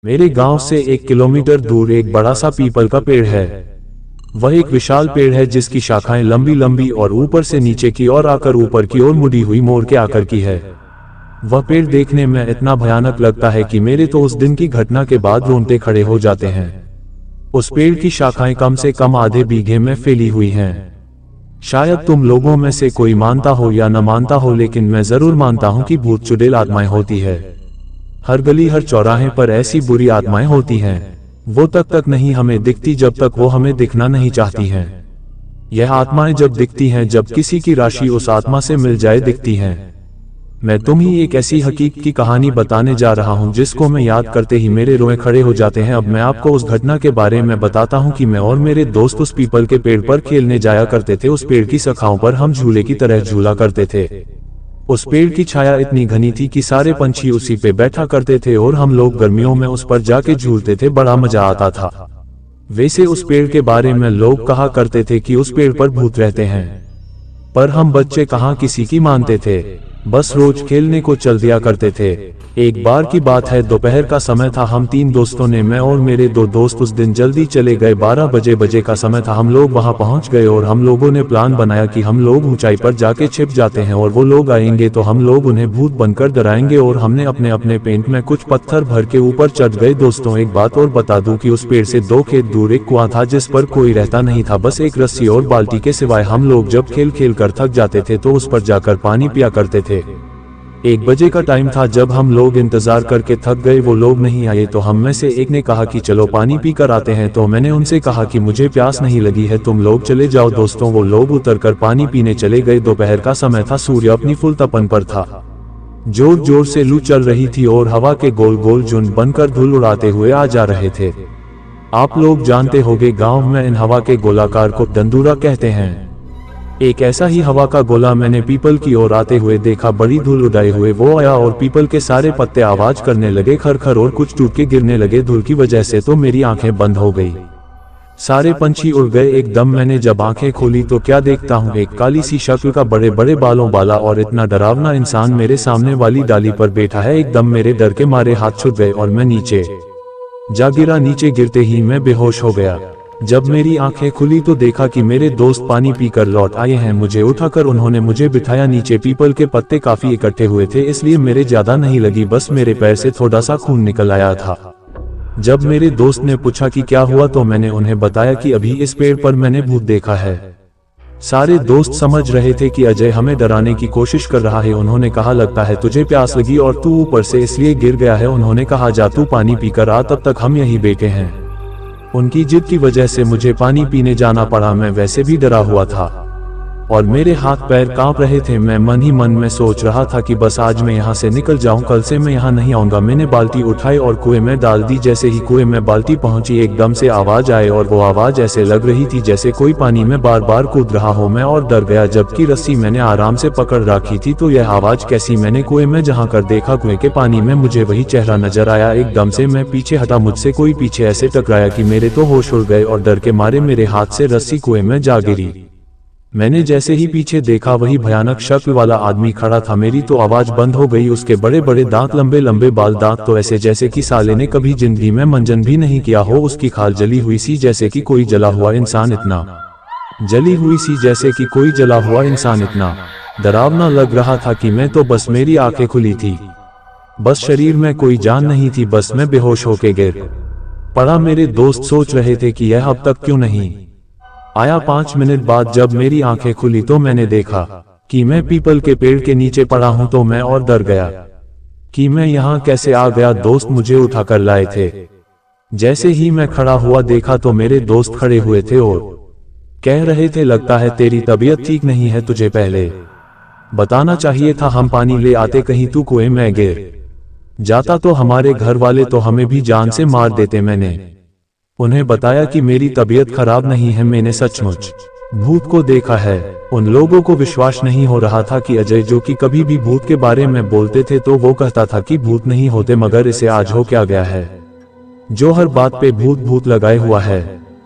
मेरे गांव से 1 किलोमीटर दूर एक बड़ा सा पीपल का पेड़ है। वह एक विशाल पेड़ है जिसकी शाखाएं लंबी लंबी और ऊपर से नीचे की ओर आकर ऊपर की ओर मुड़ी हुई मोड़ के आकर की है। वह पेड़ देखने में इतना भयानक लगता है कि मेरे तो उस दिन की घटना के बाद रोंगटे खड़े हो जाते हैं। उस पेड़ की शाखाएं कम से कम आधे बीघे में फैली हुई हैं। शायद तुम लोगों में से कोई मानता हो या न मानता हो, लेकिन मैं जरूर मानता हूं कि भूत चुड़ैल आत्माएं होती है। हर गली हर चौराहे पर ऐसी बुरी आत्माएं होती हैं। वो तक नहीं हमें दिखती जब तक वो हमें दिखना नहीं चाहती हैं। यह आत्माएं जब दिखती हैं जब किसी की राशि उस आत्मा से मिल जाए दिखती हैं। मैं तुम्हें एक ऐसी हकीकत की कहानी बताने जा रहा हूं जिसको मैं याद करते ही मेरे रोए खड़े हो जाते हैं। अब मैं आपको उस घटना के बारे में बताता हूं कि मैं और मेरे दोस्त उस पीपल के पेड़ पर खेलने जाया करते थे। उस पेड़ की शाखाओं पर हम झूले की तरह झूला करते थे। उस पेड़ की छाया इतनी घनी थी कि सारे पंछी उसी पे बैठा करते थे और हम लोग गर्मियों में उस पर जाके झूलते थे। बड़ा मजा आता था। वैसे उस पेड़ के बारे में लोग कहा करते थे कि उस पेड़ पर भूत रहते हैं, पर हम बच्चे कहाँ किसी की मानते थे, बस रोज खेलने को चल दिया करते थे। एक बार की बात है, दोपहर का समय था। हम 3 दोस्तों ने, मैं और मेरे 2 दोस्त उस दिन जल्दी चले गए। 12 बजे का समय था। हम लोग वहां पहुंच गए और हम लोगों ने प्लान बनाया कि हम लोग ऊंचाई पर जाके छिप जाते हैं और वो लोग आएंगे तो हम लोग उन्हें भूत बनकर डराएंगे। और हमने अपने अपने पेंट में कुछ पत्थर भर के ऊपर चढ़ गए। दोस्तों, एक बात और बता दूं कि उस पेड़ से 2 खेत दूर एक कुआं था जिस पर कोई रहता नहीं था, बस एक रस्सी और बाल्टी के सिवाय। हम लोग जब खेल खेल कर थक जाते थे तो उस पर जाकर पानी पिया करते थे। 1 बजे का टाइम था। जब हम लोग इंतजार करके थक गए, वो लोग नहीं आए, तो हम में से एक ने कहा कि चलो पानी पी कर आते हैं। तो मैंने उनसे कहा कि मुझे प्यास नहीं लगी है, तुम लोग चले जाओ। दोस्तों, वो लोग उतरकर पानी पीने चले गए। दोपहर का समय था, सूर्य अपनी फुल तपन पर था। जोर जोर से लू चल रही थी और हवा के गोल गोल झुंड बनकर धूल उड़ाते हुए आ जा रहे थे। आप लोग जानते होंगे, गाँव में इन हवा के गोलाकार को दंदूरा कहते हैं। एक ऐसा ही हवा का गोला मैंने पीपल की ओर आते हुए देखा। बड़ी धूल उड़ाए हुए वो आया और पीपल के सारे पत्ते आवाज करने लगे, खरखर, और कुछ टूट के गिरने लगे। धूल की वजह से तो मेरी आंखें बंद हो गई। सारे पंछी उड़ गए एकदम। मैंने जब आंखें खोली तो क्या देखता हूँ, एक काली सी शक्ल का बड़े बड़े बालों वाला और इतना डरावना इंसान मेरे सामने वाली डाली पर बैठा है। एकदम मेरे डर के मारे हाथ छूट गए और मैं नीचे जा गिरा। नीचे गिरते ही मैं बेहोश हो गया। जब मेरी आंखें खुली तो देखा कि मेरे दोस्त पानी पीकर लौट आए हैं। मुझे उठाकर उन्होंने मुझे बिठाया नीचे। पीपल के पत्ते काफी इकट्ठे हुए थे, इसलिए मेरे ज्यादा नहीं लगी, बस मेरे पैर से थोड़ा सा खून निकल आया था। जब मेरे दोस्त ने पूछा कि क्या हुआ तो मैंने उन्हें बताया कि अभी इस पेड़ पर मैंने भूत देखा है। सारे दोस्त समझ रहे थे कि अजय हमें डराने की कोशिश कर रहा है। उन्होंने कहा, लगता है तुझे प्यास लगी और तू ऊपर से इसलिए गिर गया है। उन्होंने कहा, जा तू पानी पीकर आ, तब तक हम यहीं बैठे हैं। उनकी जिद की वजह से मुझे पानी पीने जाना पड़ा। मैं वैसे भी डरा हुआ था और मेरे हाथ पैर कांप रहे थे। मैं मन ही मन में सोच रहा था कि बस आज मैं यहाँ से निकल जाऊं, कल से मैं यहाँ नहीं आऊंगा। मैंने बाल्टी उठाई और कुएं में डाल दी। जैसे ही कुएं में बाल्टी पहुंची, एकदम से आवाज आई और वो आवाज ऐसे लग रही थी जैसे कोई पानी में बार बार कूद रहा हो। मैं और डर गया। जबकि रस्सी मैंने आराम से पकड़ रखी थी, तो यह आवाज कैसी? मैंने कुएं में जहाँ कर देखा, कुएं के पानी में मुझे वही चेहरा नजर आया। एकदम से मैं पीछे हटा। मुझसे कोई पीछे ऐसे टकराया कि मेरे तो होश उड़ गए और डर के मारे मेरे हाथ से रस्सी कुएं में जा गिरी। मैंने जैसे ही पीछे देखा, वही भयानक शक्ल वाला आदमी खड़ा था। मेरी तो आवाज बंद हो गई। उसके बड़े बड़े दांत, लंबे लंबे बाल, दांत तो ऐसे जैसे कि साले ने कभी जिंदगी में मंजन भी नहीं किया हो। उसकी खाल जली हुई सी जैसे कि कोई जला हुआ इंसान, इतना जली हुई सी जैसे कि कोई जला हुआ इंसान। इतना डरावना लग रहा था कि मैं तो बस मेरी आंखें खुली थी, बस शरीर में कोई जान नहीं थी, बस मैं बेहोश होके गिर पड़ा। मेरे दोस्त सोच रहे थे कि यह अब तक क्यों नहीं आया। 5 मिनट बाद जब मेरी आंखें खुली तो मैंने देखा कि मैं पीपल के पेड़ के नीचे पड़ा हूं। तो मैं और डर गया कि मैं यहाँ कैसे आ गया। दोस्त मुझे उठाकर लाए थे। जैसे ही मैं खड़ा हुआ देखा तो मेरे दोस्त खड़े हुए थे और कह रहे थे, लगता है तेरी तबीयत ठीक नहीं है, तुझे पहले बताना चाहिए था, हम पानी ले आते, कहीं तू कुएं में गिर जाता तो हमारे घर वाले तो हमें भी जान से मार देते। मैंने उन्हें बताया कि मेरी तबीयत खराब नहीं है, मैंने सचमुच भूत को देखा है। उन लोगों को विश्वास नहीं हो रहा था कि अजय, जो कि कभी भी भूत के बारे में बोलते थे तो वो कहता था कि भूत नहीं होते, मगर इसे आज हो क्या गया है जो हर बात पे भूत भूत लगाए हुआ है।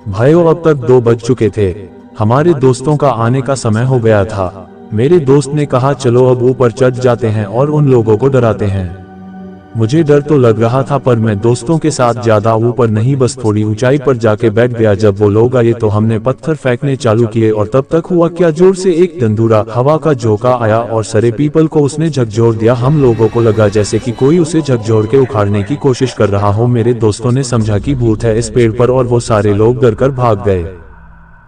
भाइयों, अब तक 2 बज चुके थे। हमारे दोस्तों का आने का समय हो गया था। मेरे दोस्त ने कहा, चलो अब ऊपर चढ़ जाते हैं और उन लोगों को डराते हैं। मुझे डर तो लग रहा था, पर मैं दोस्तों के साथ ज्यादा ऊपर नहीं, बस थोड़ी ऊंचाई पर जाके बैठ गया। जब वो लोग आए तो हमने पत्थर फेंकने चालू किए, और तब तक हुआ क्या, जोर से एक धंधुरा हवा का झोंका आया और सारे पीपल को उसने झकझोर दिया। हम लोगों को लगा जैसे कि कोई उसे झकझोर के उखाड़ने की कोशिश कर रहा हो। मेरे दोस्तों ने समझा कि भूत है इस पेड़ पर, और वो सारे लोग डर कर भाग गए।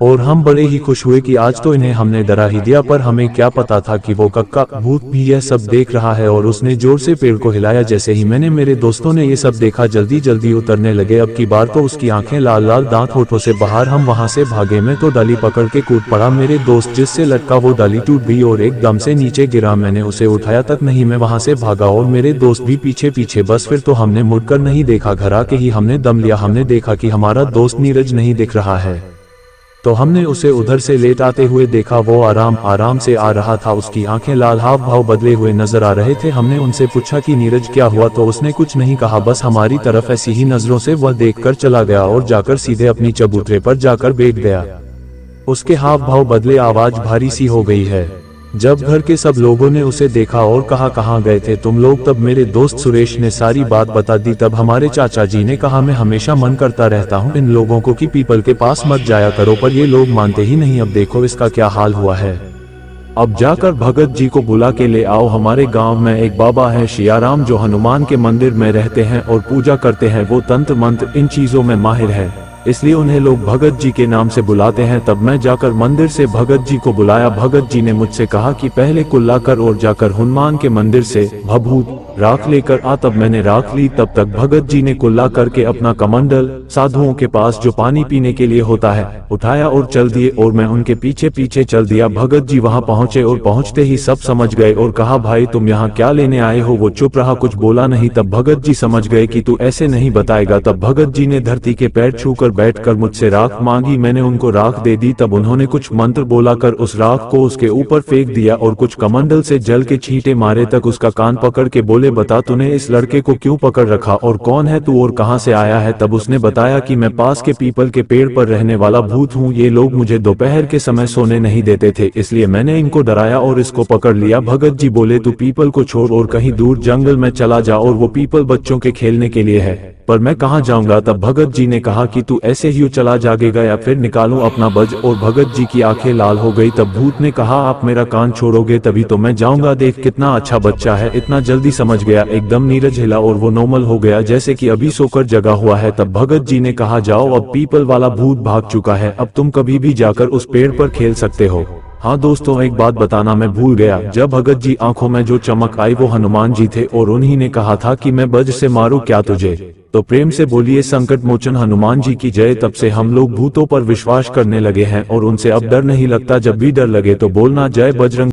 और हम बड़े ही खुश हुए कि आज तो इन्हें हमने डरा ही दिया, पर हमें क्या पता था कि वो कक्का भूत भी यह सब देख रहा है। और उसने जोर से पेड़ को हिलाया। जैसे ही मैंने मेरे दोस्तों ने ये सब देखा, जल्दी जल्दी उतरने लगे। अब की बार तो उसकी आंखें लाल लाल, दांत होठों से बाहर। हम वहां से भागे। मैं तो डाली पकड़ के कूद पड़ा। मेरे दोस्त जिससे लटका वो डाली टूट गई और एकदम से नीचे गिरा। मैंने उसे उठाया तक नहीं, मैं वहां से भागा और मेरे दोस्त भी पीछे पीछे। बस फिर तो हमने मुड़कर नहीं देखा, घर आके ही हमने दम लिया। हमने देखा कि हमारा दोस्त नीरज नहीं दिख रहा है, तो हमने उसे उधर से लेट आते हुए देखा। वो आराम आराम से आ रहा था, उसकी आंखें लाल, हाव भाव बदले हुए नजर आ रहे थे। हमने उनसे पूछा कि नीरज क्या हुआ, तो उसने कुछ नहीं कहा, बस हमारी तरफ ऐसी ही नजरों से वह देखकर चला गया और जाकर सीधे अपनी चबूतरे पर जाकर बैठ गया। उसके हाव भाव बदले, आवाज भारी सी हो गई है। जब घर के सब लोगों ने उसे देखा और कहा कहाँ गए थे तुम लोग, तब मेरे दोस्त सुरेश ने सारी बात बता दी। तब हमारे चाचा जी ने कहा मैं हमेशा मन करता रहता हूँ इन लोगों को कि पीपल के पास मत जाया करो, पर ये लोग मानते ही नहीं। अब देखो इसका क्या हाल हुआ है। अब जाकर भगत जी को बुला के ले आओ। हमारे गांव में एक बाबा है शियाराम, जो हनुमान के मंदिर में रहते हैं और पूजा करते हैं। वो तंत्र मंत्र इन चीजों में माहिर है, इसलिए उन्हें लोग भगत जी के नाम से बुलाते हैं। तब मैं जाकर मंदिर से भगत जी को बुलाया। भगत जी ने मुझसे कहा कि पहले कुल्ला कर और जाकर हनुमान के मंदिर से भभूत राख लेकर आ। तब मैंने राख ली। तब तक भगत जी ने कुल्ला करके अपना कमंडल साधुओं के पास जो पानी पीने के लिए होता है उठाया और चल दिए, और मैं उनके पीछे पीछे चल दिया। भगत जी वहां पहुंचे और पहुंचते ही सब समझ गए और कहा भाई तुम यहाँ क्या लेने आए हो। वो चुप रहा, कुछ बोला नहीं। तब भगत जी समझ गए कि तू ऐसे नहीं बताएगा। तब भगत जी ने धरती के पैर छूकर बैठकर मुझसे राख मांगी। मैंने उनको राख दे दी। तब उन्होंने कुछ मंत्र बोला कर उस राख को उसके ऊपर फेंक दिया और कुछ कमंडल से जल के छींटे मारे। तक उसका कान पकड़ के बोले बता तूने इस लड़के को क्यों पकड़ रखा और कौन है तू और कहां से आया है। तब उसने बताया कि मैं पास के पीपल के पेड़ पर रहने वाला भूत हूँ। ये लोग मुझे दोपहर के समय सोने नहीं देते थे, इसलिए मैंने इनको डराया और इसको पकड़ लिया। भगत जी बोले तू पीपल को छोड़ और कहीं दूर जंगल में चला जा, और वो पीपल बच्चों के खेलने के लिए है, पर मैं कहाँ जाऊंगा। तब भगत जी ने कहा कि तू ऐसे ही चला जाएगा या फिर निकालूं अपना बज। और भगत जी की आंखें लाल हो गई। तब भूत ने कहा आप मेरा कान छोड़ोगे तभी तो मैं जाऊंगा। देख कितना अच्छा बच्चा है, इतना जल्दी समझ गया। एकदम नीरज हिला और वो नॉर्मल हो गया, जैसे कि अभी सोकर जगा हुआ है। तब भगत जी ने कहा जाओ, अब पीपल वाला भूत भाग चुका है, अब तुम कभी भी जाकर उस पेड़ पर खेल सकते हो। हाँ दोस्तों, एक बात बताना मैं भूल गया। जब भगत जी आंखों में जो चमक आई वो हनुमान जी थे, और उन्हीं ने कहा था कि मैं बज से मारूं क्या तुझे। तो प्रेम से बोलिए संकट मोचन हनुमान जी की जय। तब से हम लोग भूतों पर विश्वास करने लगे हैं और उनसे अब डर नहीं लगता। जब भी डर लगे तो बोलना जय बजरंग।